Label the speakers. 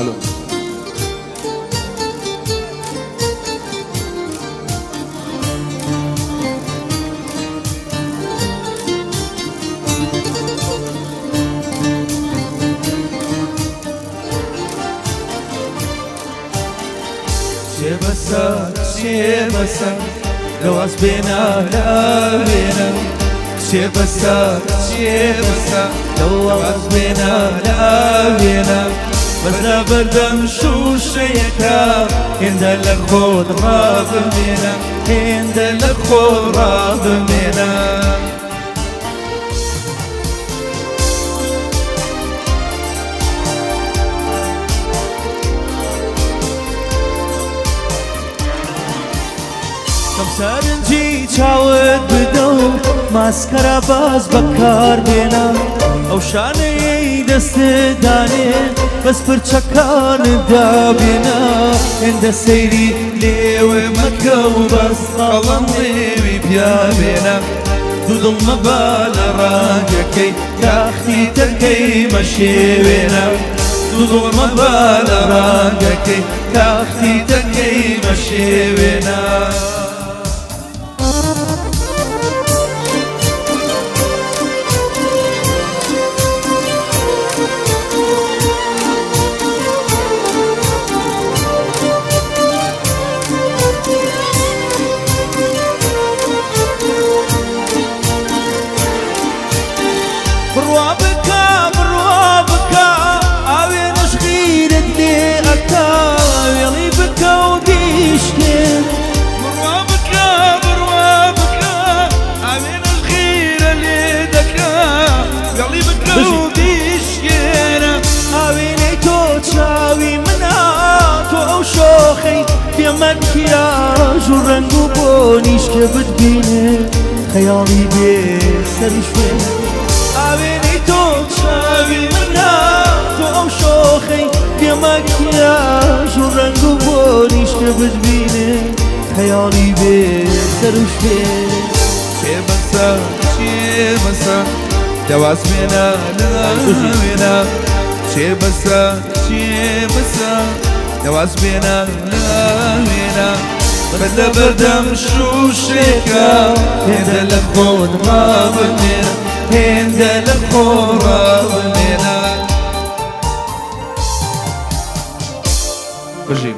Speaker 1: الو
Speaker 2: شێبەسە لەواز بێنە لا بێنە شێبەسە لەواز بێنە لا بێنە بەزە بەردەم شوشەیەکە هێندە لە خۆت ڕابمێنە هێندە لە خۆت ڕابمێنە سەرنجی چاوت بدە و ماسکەرە باز بەکار بێنە ئەو شانەی دەستت دانێ بەس پرچەکانت دابێنە هێندە سەیری لێوێ مەکە و بەس قەڵەم لێوی پیابێنە دوو دڵ مەبا لە ڕاگەکەی تاختی تەکەی مەشێوێنە دوو دڵ مەبا لە ڕاگەکەی تاختی تەکەی مەشێوێنە بڕوا بکە ئاوێنەش غیرت لێ ئەکا وێڵی بکە و دیشکێن بڕوا بکە ئاوێنەش غیرە لێ دەکا وێڵی بکە و دیشکێنە ئاوێنەی تۆ چاوی منە تۆ ئەو شۆخەی پێمە کیراژ و ڕەنگ و بۆ نیشکە بتبینێ خەیاڵی بێ سەری شوێنە ئاوێنەی تۆ چاوی منە تۆ ئەو شۆخەی پێمەکیاژ و ڕەنگ و بۆ نیشتە بتبینێ خەیاڵی بێ سەر و شوێن چێبەسە دەواز بێنە وێنە چێبەسە دەواز بێنە وێنە بەدە بەردەم شوشێکە هێندە لە خۆت ڕابمێنە هێندە لە خۆ ڕابمێنە
Speaker 1: بژی